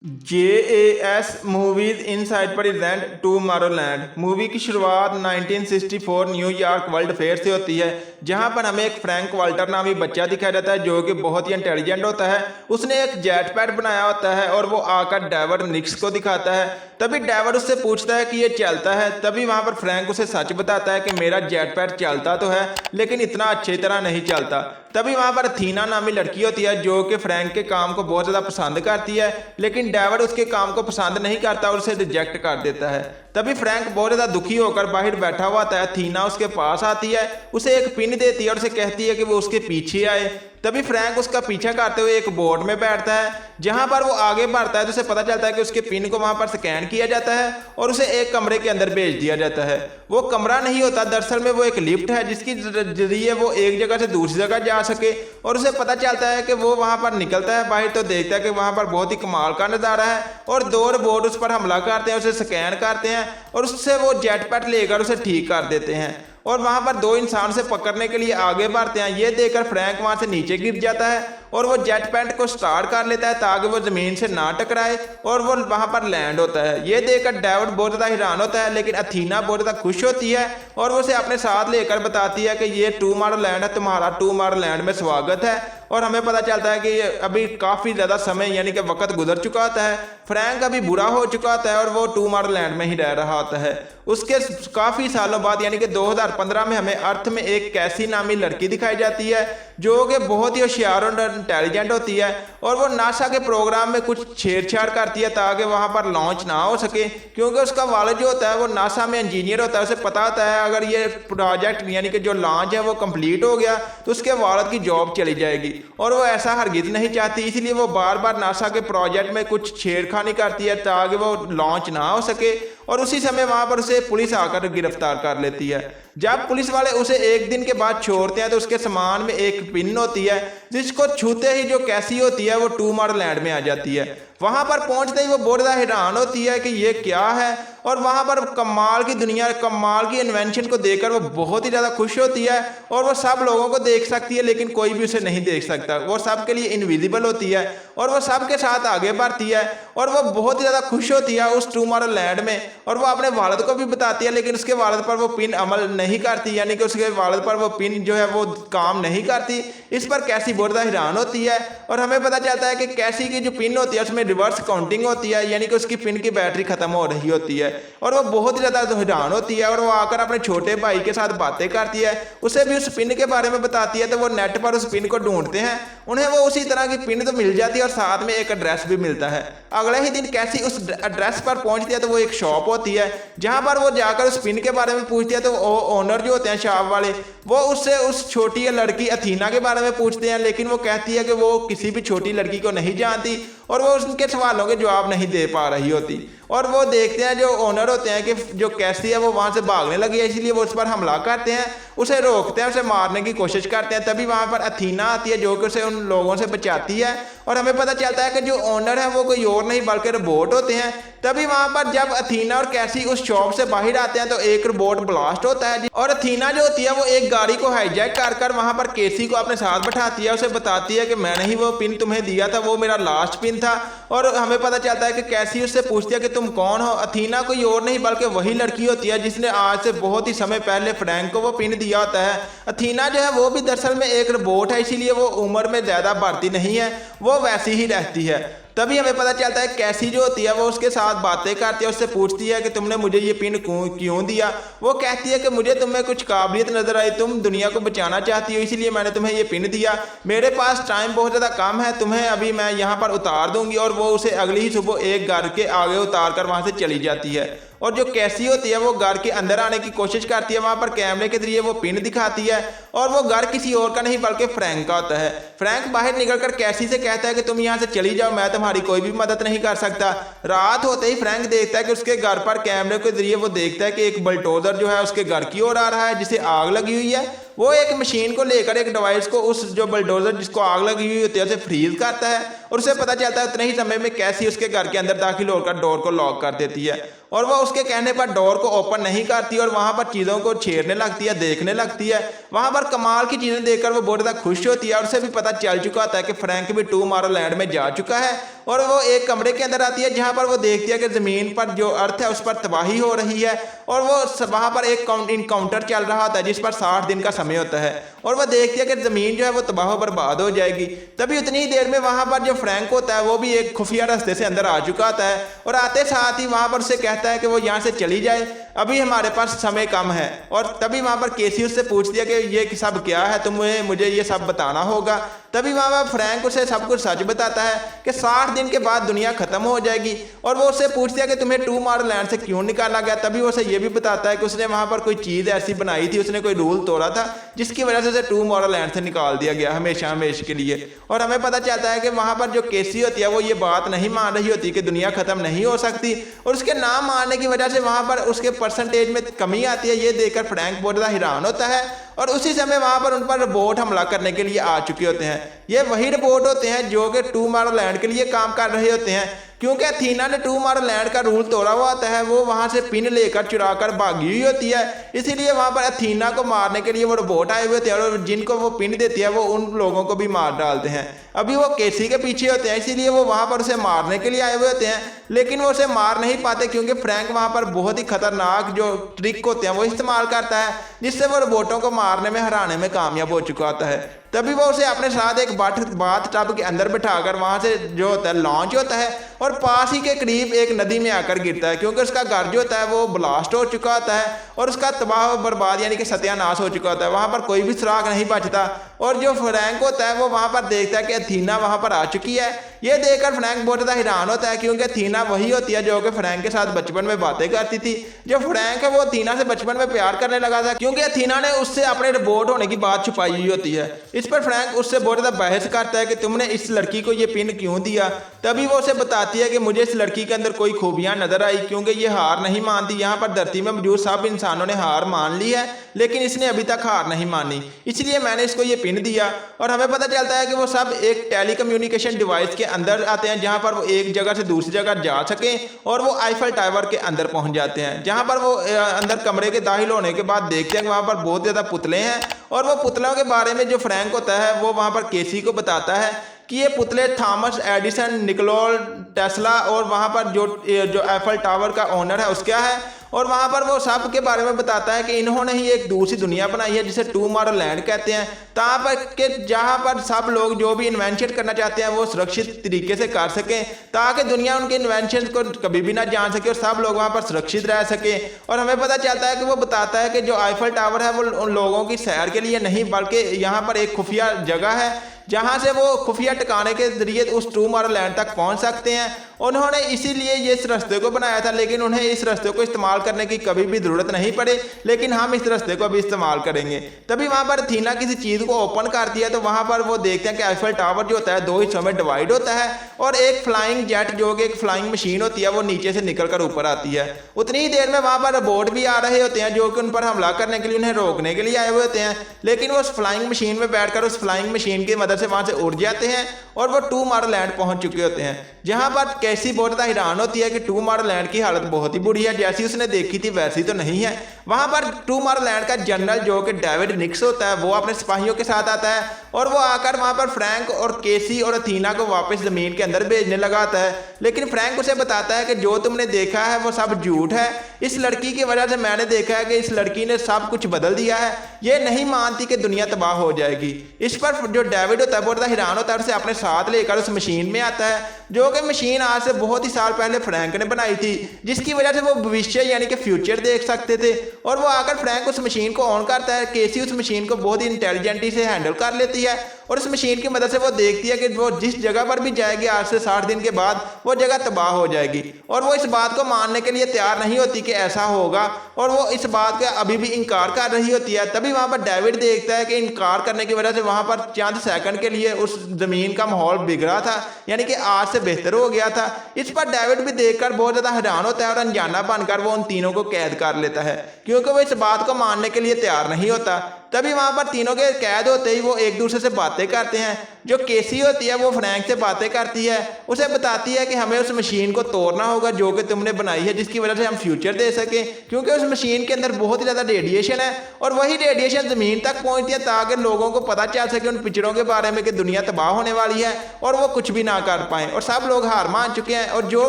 JAS movies inside present Tomorrowland. Movie की शुरुआत 1964 New York world fair से होती है, जहां पर हमें एक फ्रैंक वाल्टर नामी बच्चा दिखाया जाता है जो कि बहुत ही इंटेलिजेंट होता है। उसने एक जेट पैड बनाया होता है और वो आकर डेवर निक्स को दिखाता है। तभी डेवर उससे पूछता है कि ये चलता है। तभी वहां पर फ्रैंक उसे सच बताता है कि मेरा जेट पैड चलता तो है लेकिन इतना अच्छी तरह नहीं चलता। तभी वहां पर अथीना नामी लड़की होती है जो कि फ्रैंक के काम को बहुत ज़्यादा पसंद करती है, लेकिन डेवर उसके काम को पसंद नहीं करता और उसे रिजेक्ट कर देता है। तभी फ्रैंक बहुत ज़्यादा दुखी होकर बाहर बैठा हुआ था। अथीना उसके पास आती है, उसे एक पिन देती है और उसे कहती है कि वो उसके पीछे आए। तभी फ्रैंक उसका पीछा करते हुए एक बोट में बैठता है, जहां पर वो आगे बढ़ता है तो उसे पता चलता है कि उसके पिन को वहां पर स्कैन किया जाता है और उसे एक कमरे के अंदर भेज दिया जाता है। वो कमरा नहीं होता, दरअसल में वो एक लिफ्ट है जिसकी जरिए वो एक जगह से दूसरी जगह जा सके। और उसे पता चलता है कि वो वहां पर निकलता है बाहर तो देखता है कि वहां पर बहुत ही कमाल का नज़ारा है और दो रोबोट उस पर हमला करते हैं, उसे स्कैन करते हैं और उससे वो जेट पैड लेकर उसे ठीक कर देते हैं और वहां पर दो इंसान से पकड़ने के लिए आगे बढ़ते हैं। ये देखकर फ्रैंक वहां से नीचे गिर जाता है और वो जेट पैड को स्टार्ट कर लेता है ताकि वो जमीन से ना टकराए और वो वहां पर लैंड होता है। ये देखकर डेविड बहुत ज़्यादा हैरान होता है, लेकिन अथीना बहुत ज़्यादा खुश होती है और वो उसे अपने साथ लेकर बताती है कि ये टूमारोलैंड है, तुम्हारा टूमारोलैंड में स्वागत है। और हमें पता चलता है कि अभी काफ़ी ज़्यादा समय यानी कि वक्त गुजर चुका होता है। फ्रैंक अभी बुरा हो चुका होता है और वो टूमारोलैंड में ही रह रहा होता है। उसके काफ़ी सालों बाद यानी कि 2015 में हमें अर्थ में एक कैसी नामी लड़की दिखाई जाती है जो कि बहुत ही होशियार और इंटेलिजेंट होती है और वो नासा के प्रोग्राम में कुछ छेड़छाड़ करती है ताकि वहाँ पर लॉन्च ना हो सके, क्योंकि उसका वालिद जो होता है वो नासा में इंजीनियर होता है। उसे पता होता है अगर ये प्रोजेक्ट यानी कि जो लॉन्च है वो कंप्लीट हो गया तो उसके वालिद की जॉब चली जाएगी और वो ऐसा हरगिज नहीं चाहती, इसलिए वो बार बार नासा के प्रोजेक्ट में कुछ छेड़खानी करती है ताकि वो लॉन्च ना हो सके। और उसी समय वहां पर उसे पुलिस आकर गिरफ्तार कर लेती है। जब पुलिस वाले उसे एक दिन के बाद छोड़ते हैं तो उसके सामान में एक पिन होती है जिसको छूते ही जो कैसी होती है वो टूमारोलैंड में आ जाती है। वहां पर पहुंचते ही वो बहुत ज़्यादा हैरान होती है कि ये क्या है और वहां पर कमाल की दुनिया, कमाल की इन्वेंशन को देखकर वो बहुत ही ज़्यादा खुश होती है और वो सब लोगों को देख सकती है लेकिन कोई भी उसे नहीं देख सकता। वो सब के लिए इनविजिबल होती है और वो सब के साथ आगे बढ़ती है और वो बहुत ही ज़्यादा खुश होती है उस टूमारोलैंड में। और वो अपने वालिद को भी बताती है लेकिन उसके वालिद पर वो पिन अमल नहीं करती, यानी कि उसके वालिद पर वो पिन जो है वो काम नहीं करती। इस पर कैसी बहुत ज़्यादा हैरान होती है और हमें पता चलता है कि कैसी की जो पिन होती है उसमें रिवर्स काउंटिंग होती है, यानी कि उसकी पिन की बैटरी खत्म हो रही होती है और वो बहुत ही ज़्यादा हैरान होती है और वो आकर अपने छोटे भाई के साथ बातें करती है, उसे भी उस पिन के बारे में बताती है। तो वो नेट पर उस पिन को ढूंढते हैं, उन्हें वो उसी तरह की पिन तो मिल जाती है और साथ में एक एड्रेस भी मिलता है। अगले ही दिन कैसी उस एड्रेस पर पहुंचती है तो वो एक शॉप होती है जहां पर वो जाकर उस पिन के बारे में पूछती है। तो ओनर जो होते हैं शॉप वाले वो उससे उस छोटी लड़की अथीना के बारे में पूछते हैं, लेकिन वो कहती है कि वो किसी भी छोटी लड़की को नहीं जानती और वो उनके सवालों के जवाब नहीं दे पा रही होती। और वो देखते हैं जो ओनर होते हैं कि जो कैसी है वो वहाँ से भागने लगी है, इसलिए वो उस पर हमला करते हैं, उसे रोकते हैं, उसे मारने की कोशिश करते हैं। तभी वहाँ पर अथीना आती है जो कि उसे उन लोगों से बचाती है और हमें पता चलता है कि जो ओनर है वो कोई और नहीं बल्कि रोबोट होते हैं। तभी वहाँ पर जब अथीना और कैसी उस शॉप से बाहर आते हैं तो एक रोबोट ब्लास्ट होता है और अथीना जो होती है वो एक गाड़ी को हाईजैक कर वहाँ पर केसी को अपने साथ बैठाती है, उसे बताती है कि मैंने ही वो पिन तुम्हें दिया था, वो मेरा लास्ट पिन था। और हमें पता चलता है कि कैसी उससे पूछती है कि तुम कौन हो। अथीना कोई और नहीं बल्कि वही लड़की होती है जिसने आज से बहुत ही समय पहले फ्रैंक को वो पिन दिया होता है। अथीना जो है वो भी दरअसल में एक रोबोट है, इसीलिए वो उम्र में ज़्यादा बढ़ती नहीं है, वो वैसी ही रहती है। तभी हमें पता चलता है कैसी जो होती है वो उसके साथ बातें करती है, उससे पूछती है कि तुमने मुझे ये पिन क्यों दिया। वो कहती है कि मुझे तुम्हें कुछ काबिलियत नजर आई, तुम दुनिया को बचाना चाहती हो, इसीलिए मैंने तुम्हें ये पिन दिया। मेरे पास टाइम बहुत ज़्यादा कम है, तुम्हें अभी मैं यहाँ पर उतार दूंगी। और वो उसे अगली ही सुबह एक घर के आगे उतार कर वहाँ से चली जाती है। और जो कैसी होती है वो घर के अंदर आने की कोशिश करती है, वहाँ पर कैमरे के जरिए वो पिन दिखाती है और वो घर किसी और का नहीं बल्कि फ्रैंक का होता है। फ्रैंक बाहर निकलकर कैसी से कहता है कि तुम यहाँ से चली जाओ, मैं तुम्हारी कोई भी मदद नहीं कर सकता। रात होते ही फ्रैंक देखता है कि उसके घर पर कैमरे के जरिए वो देखता है कि एक बुलडोजर जो है उसके घर की ओर आ रहा है जिसे आग लगी हुई है। वो एक मशीन को लेकर एक डिवाइस को उस जो बुलडोजर जिसको आग लगी हुई होती है उसे फ्रीज करता है और उसे पता चलता है उतने ही समय में कैसी उसके घर के अंदर दाखिल होकर डोर को लॉक कर देती है और वो उसके कहने पर डोर को ओपन नहीं करती और वहाँ पर चीज़ों को छेड़ने लगती है, देखने लगती है। वहाँ पर कमाल की चीज़ें देखकर वो बहुत ज़्यादा खुश होती है और उसे भी पता चल चुका होता है कि फ्रैंक भी टूमारोलैंड में जा चुका है। और वो एक कमरे के अंदर आती है जहाँ पर वो देखती है कि ज़मीन पर जो अर्थ है उस पर तबाही हो रही है और वो वहाँ पर एक इनकाउंटर चल रहा होता है जिस पर 60 दिन का समय होता है और वह देखती है कि ज़मीन जो है वो तबाह बर्बाद हो जाएगी। तभी उतनी ही देर में वहाँ पर जो फ्रैंक होता है वो भी एक खुफिया रास्ते से अंदर आ चुका होता है और आते साथ ही वहाँ पर उसे कहता है कि वो यहाँ से चली जाए, अभी हमारे पास समय कम है। और तभी वहाँ पर केसी उससे पूछती है कि ये सब क्या है, तुम्हें मुझे ये सब बताना होगा। तभी वहाँ पर फ्रैंक उसे सब कुछ सच बताता है कि 60 दिन के बाद दुनिया खत्म हो जाएगी और वो उससे पूछती है कि तुम्हें टूमारोलैंड से क्यों निकाला गया। तभी वो उसे ये भी बताता है कि उसने वहाँ पर कोई चीज़ ऐसी बनाई थी, उसने कोई रूल तोड़ा था जिसकी वजह से उसे टूमारोलैंड से निकाल दिया गया हमेशा हमेशा के लिए। और हमें पता चलता है कि वहाँ पर जो केसी होती है वो ये बात नहीं मान रही होती कि दुनिया खत्म नहीं हो सकती और उसके ना मानने की वजह से वहाँ पर उसके परसेंटेज में कमी आती है। ये देखकर फ्रैंक बहुत ज़्यादा हैरान होता है और उसी समय वहाँ पर उन पर रोबोट हमला करने के लिए आ चुके होते हैं। ये वही रोबोट होते हैं जो कि टूमारोलैंड के लिए काम कर रहे होते हैं, क्योंकि अथीना ने टूमारोलैंड का रूल तोड़ा हुआ होता है। वो वहाँ से पिन लेकर चुरा कर भागी हुई होती है, इसीलिए वहाँ पर अथीना को मारने के लिए वो रोबोट आए हुए होते हैं और जिनको वो पिन देती है वो उन लोगों को भी मार डालते हैं। अभी वो केसी के पीछे होते हैं, इसीलिए वो वहाँ पर उसे मारने के लिए आए हुए होते हैं, लेकिन वो उसे मार नहीं पाते क्योंकि फ्रैंक वहाँ पर बहुत ही खतरनाक जो ट्रिक होते हैं वो इस्तेमाल करता है जिससे वो रोबोटों को मारने में हराने में कामयाब हो चुका होता है। तभी वो उसे अपने साथ एक बाथ टब के अंदर बिठाकर वहाँ से जो होता है लॉन्च होता है और पास ही के करीब एक नदी में आकर गिरता है, क्योंकि उसका घर जो होता है वो ब्लास्ट हो चुका होता है और उसका तबाह बर्बाद यानी कि सत्यानाश हो चुका होता है। वहाँ पर कोई भी सुराग नहीं बचता और जो फ्रैंक होता है वो वहाँ पर देखता है कि अथीना वहाँ पर आ चुकी है। ये देखकर फ्रैंक बहुत ज़्यादा हैरान होता है क्योंकि अथीना वही होती है जो कि फ्रैंक के साथ बचपन में बातें करती थी। जो फ्रैंक है वो अथीना से बचपन में प्यार करने लगा था क्योंकि अथीना ने उससे अपने रोबोट होने की बात छुपाई हुई होती है। इस पर फ्रैंक उससे बहुत ज़्यादा बहस करता है कि तुमने इस लड़की को ये पिन क्यों दिया। तभी वो उसे बताती है कि मुझे इस लड़की के अंदर कोई खूबियाँ नजर आई क्योंकि ये हार नहीं मानती। यहाँ पर धरती में मौजूद सब इंसानों ने हार मान ली है लेकिन इसने अभी तक हार नहीं मानी, इसलिए मैंने इसको ये पिन दिया। और हमें पता चलता है कि वो सब एक टेलीकम्युनिकेशन डिवाइस के अंदर आते हैं जहाँ पर वो एक जगह से दूसरी जगह जा सकें और वो आईफल टावर के अंदर पहुँच जाते हैं, जहाँ पर वो अंदर कमरे के दाखिल होने के बाद देखते हैं कि वहाँ पर बहुत ज़्यादा पुतले हैं और वो पुतलों के बारे में जो फ्रैंक होता है वो वहाँ पर केसी को बताता है कि ये पुतले थॉमस एडिसन, निकोला टेस्ला और वहाँ पर जो एफल टावर का ओनर है उसका है। और वहाँ पर वो सब के बारे में बताता है कि इन्होंने ही एक दूसरी दुनिया बनाई है जिसे टूमारोलैंड कहते हैं, तहाँ पर के जहाँ पर सब लोग जो भी इन्वेंशन करना चाहते हैं वो सुरक्षित तरीके से कर सकें ताकि दुनिया उनके इन्वेंशन को कभी भी ना जान सके और सब लोग वहाँ पर सुरक्षित रह सके। और हमें पता चलता है कि वो बताता है कि जो आईफल टावर है वो उन लोगों की सैर के लिए नहीं बल्कि यहाँ पर एक खुफिया जगह है जहाँ से वो खुफिया ठिकाने के जरिए उस टूमारोलैंड तक पहुँच सकते हैं। उन्होंने इसीलिए ये इस रास्ते को बनाया था, लेकिन उन्हें इस रास्ते को इस्तेमाल करने की कभी भी ज़रूरत नहीं पड़े, लेकिन हम इस रास्ते को भी इस्तेमाल करेंगे। तभी वहाँ पर अथीना किसी चीज़ को ओपन करती है तो वहाँ पर वो देखते हैं कि आईफल टावर जो होता है दो हिस्सों में डिवाइड होता है और एक फ्लाइंग जेट जो कि एक फ्लाइंग मशीन होती है वो नीचे से निकल कर ऊपर आती है। उतनी ही देर में वहाँ पर रोबोट भी आ रहे होते हैं जो कि उन पर हमला करने के लिए उन्हें रोकने के लिए आए हुए होते हैं, लेकिन वो उस फ्लाइंग मशीन में बैठकर उस फ्लाइंग मशीन की मदद से वहाँ से उड़ जाते हैं और वो टूमारोलैंड पहुँच चुके होते हैं, जहाँ पर कैसी बहुत ज़्यादा हैरान होती है कि टूमारोलैंड की हालत बहुत ही बुरी है, जैसी उसने देखी थी वैसी तो नहीं है। वहाँ पर टूमारोलैंड का जनरल जो कि डेविड निक्स होता है वो अपने सिपाहियों के साथ आता है और वो आकर वहाँ पर फ्रैंक और केसी और अथीना को वापस ज़मीन के अंदर भेजने लगाता है, लेकिन फ्रैंक उसे बताता है कि जो तुमने देखा है वो सब झूठ है। इस लड़की की वजह से मैंने देखा है कि इस लड़की ने सब कुछ बदल दिया है, ये नहीं मानती कि दुनिया तबाह हो जाएगी। इस पर जो डेविड होता है बहुत ज़्यादा हैरान होता है, उसे अपने साथ लेकर उस मशीन में आता है जो कि मशीन आज से बहुत ही साल पहले फ्रैंक ने बनाई थी, जिसकी वजह से वो भविष्य यानी कि फ्यूचर देख सकते थे। और वो आकर फ्रैंक उस मशीन को ऑन करता है। केसी उस मशीन को बहुत ही इंटेलिजेंटली से हैंडल कर लेती है और उस मशीन की मदद से वो देखती है कि वो जिस जगह पर भी जाएगी आज से 60 दिन के बाद वो जगह तबाह हो जाएगी। और वो इस बात को मानने के लिए तैयार नहीं होती कि ऐसा होगा और वो इस बात का अभी भी इनकार कर रही होती है। तभी वहाँ पर डेविड देखता है कि इनकार करने की वजह से वहाँ पर चंद सेकंड के लिए उस ज़मीन का माहौल बिगड़ा था, यानी कि आज से बेहतर हो गया था। इस पर डेविड भी देखकर बहुत ज़्यादा हैरान होता है और अनजाना बनकर वो उन तीनों को कैद कर लेता है क्योंकि वो इस बात को मानने के लिए तैयार नहीं होता। तभी वहाँ पर तीनों के कैद होते ही वो एक दूसरे से बातें करते हैं जो केसी होती है वो फ्रैंक से बातें करती है, उसे बताती है कि हमें उस मशीन को तोड़ना होगा जो कि तुमने बनाई है, जिसकी वजह से हम फ्यूचर दे सकें, क्योंकि उस मशीन के अंदर बहुत ही ज़्यादा रेडिएशन है और वही रेडिएशन ज़मीन तक पहुँचती है ताकि लोगों को पता चल सके उन पिक्चरों के बारे में कि दुनिया तबाह होने वाली है और वो कुछ भी ना कर पाएँ। और सब लोग हार मान चुके हैं और जो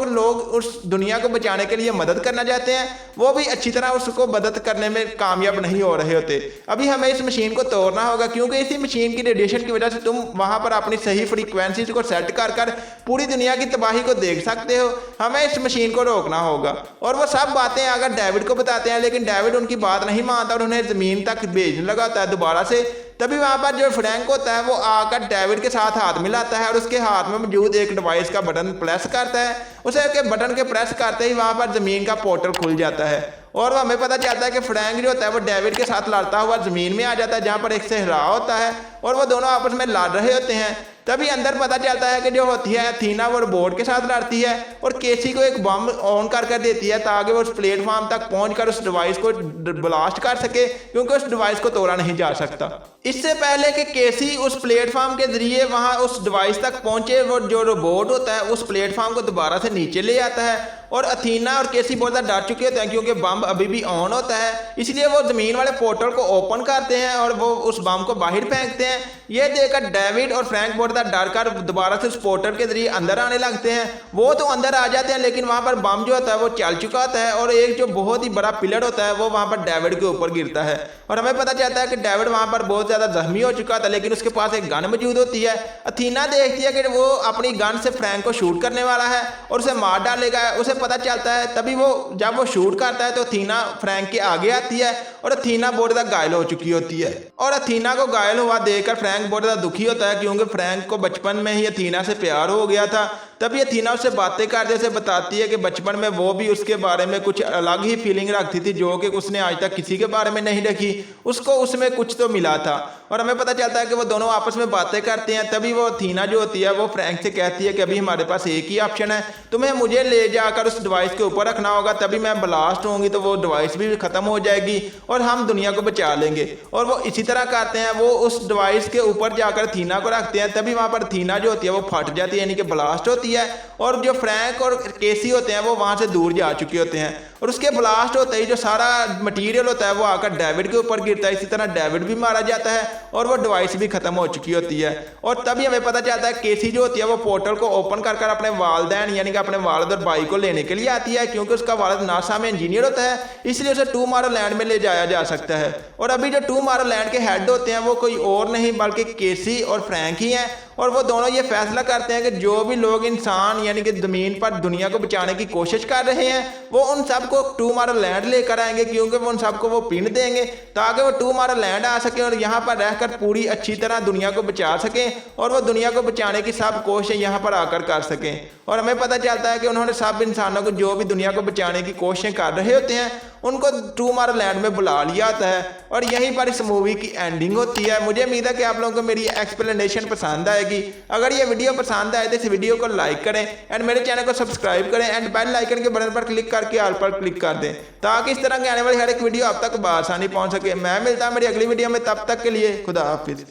लोग उस दुनिया को बचाने के लिए मदद करना चाहते हैं वो भी अच्छी तरह उसको मदद करने में कामयाब नहीं हो रहे होते। अभी हमें इस मशीन को तोड़ना होगा क्योंकि इसी मशीन की रेडिएशन की वजह से तुम वहां पर अपनी सही फ्रीक्वेंसीज को सेट कर कर पूरी दुनिया की तबाही को देख सकते हो। हमें इस मशीन को रोकना होगा। और वो सब बातें अगर डेविड को बताते हैं, लेकिन डेविड उनकी बात नहीं मानता और उन्हें ज़मीन तक भेजने लगा होता है दोबारा से। तभी वहां पर जो फ्रैंक होता है वो आकर डेविड के साथ हाथ मिलाता है और उसके हाथ में मौजूद एक डिवाइस का बटन प्रेस करता है। उसे के बटन के प्रेस करते ही वहां पर ज़मीन का पोर्टल खुल जाता है और हमें पता चलता है कि फ्रैंक जो होता है वो डेविड के साथ लड़ता हुआ ज़मीन में आ जाता है जहाँ पर एक सहरा होता है और वो दोनों आपस में लड़ रहे होते हैं। तभी अंदर पता चलता है कि जो होती है अथीना वो रोबोट के साथ लड़ती है और केसी को एक बम ऑन कर देती है ताकि वो उस प्लेटफॉर्म तक पहुंचकर उस डिवाइस को ब्लास्ट कर सके, क्योंकि उस डिवाइस को तोड़ा नहीं जा सकता। इससे पहले कि केसी उस प्लेटफॉर्म के जरिए वहां उस डिवाइस तक पहुंचे, वो जो रोबोट होता है उस प्लेटफॉर्म को दोबारा से नीचे ले आता है और अथीना और केसी बहुत ज़्यादा डर चुके होते हैं क्योंकि बम अभी भी ऑन होता है। इसलिए वो ज़मीन वाले पोर्टल को ओपन करते हैं और वो उस बम को बाहर फेंकते हैं। ये देखकर डेविड और फ्रैंक बहुत ज़्यादा डर कर दोबारा से उस पोर्टल के जरिए अंदर आने लगते हैं। वो तो अंदर आ जाते हैं लेकिन वहाँ पर बम जो होता है वो चल चुका होता है और एक जो बहुत ही बड़ा पिलर होता है वो वहाँ पर डेविड के ऊपर गिरता है और हमें पता चलता है कि डेविड वहाँ पर बहुत ज़्यादा जख्मी हो चुका था, लेकिन उसके पास एक गन मौजूद होती है। अथीना देखती है कि वो अपनी गन से फ्रैंक को शूट करने वाला है और उसे मार डालेगा। उसे पता चलता है, तभी वो जब वो शूट करता है तो अथीना फ्रैंक के आगे आती है और अथीना बहुत ज़्यादा घायल हो चुकी होती है और अथीना को घायल हुआ देखकर फ्रैंक बहुत ज़्यादा दुखी होता है क्योंकि फ्रैंक को बचपन में ही अथीना से प्यार हो गया था। तभी अथीना उससे बातें करते से बताती है कि बचपन में वो भी उसके बारे में कुछ अलग ही फीलिंग रखती थी जो कि उसने आज तक किसी के बारे में नहीं रखी, उसको उसमें कुछ तो मिला था। और हमें पता चलता है कि वो दोनों आपस में बातें करते हैं। तभी वो अथीना जो होती है वो फ्रैंक से कहती है कि अभी हमारे पास एक ही ऑप्शन है, तुम्हें मुझे ले जाकर उस डिवाइस के ऊपर रखना होगा, तभी मैं ब्लास्ट होंगी तो वो डिवाइस भी खत्म हो जाएगी और हम दुनिया को बचा लेंगे। और वो इसी तरह करते हैं, वो उस डिवाइस के ऊपर जाकर अथीना को रखते हैं। तभी वहाँ पर अथीना जो होती है वो फट जाती है, यानी कि ब्लास्ट होती है और जो फ्रैंक और केसी होते हैं वो वहाँ से दूर जा चुके होते हैं और उसके ब्लास्ट होते ही जो सारा मटेरियल होता है वो आकर डेविड के ऊपर गिरता है। इसी तरह डेविड भी मारा जाता है और वो डिवाइस भी खत्म हो चुकी होती है। और तभी हमें पता चलता है केसी जो होती है वो पोर्टल को ओपन कर कर अपने वालदैन यानी कि अपने वालिद और भाई को लेने के लिए आती है, क्योंकि उसका वालिद नासा में इंजीनियर होता है, इसलिए उसे टूमारोलैंड में ले जाया जा सकता है। और अभी जो टूमारोलैंड के हेड होते हैं वो कोई और नहीं बल्कि केसी और फ्रैंक ही हैं और वो दोनों ये फैसला करते हैं कि जो भी लोग इंसान यानी कि ज़मीन पर दुनिया को बचाने की कोशिश कर रहे हैं वो उन सबको टूमारोलैंड लेकर आएंगे, क्योंकि वो उन सबको वो पिन देंगे ताकि वो टूमारोलैंड आ सके और यहाँ पर रहकर पूरी अच्छी तरह दुनिया को बचा सकें और वो दुनिया को बचाने की सब कोशिशें यहाँ पर आकर कर सकें। और हमें पता चलता है कि उन्होंने सब इंसानों को जो भी दुनिया को बचाने की कोशिशें कर रहे होते हैं उनको टूमारोलैंड में बुला लिया होता है और यहीं पर इस मूवी की एंडिंग होती है। मुझे उम्मीद है कि आप लोगों को मेरी एक्सप्लेनेशन पसंद आएगी। अगर ये वीडियो पसंद आए तो इस वीडियो को लाइक करें एंड मेरे चैनल को सब्सक्राइब करें एंड बेल आइकन के बटन पर क्लिक करके ऑल पर क्लिक कर दें ताकि इस तरह की आने वाली हर एक वीडियो आप तक बआसानी पहुंच सके। मैं मिलता हूं मेरी अगली वीडियो में, तब तक के लिए खुदा हाफिज।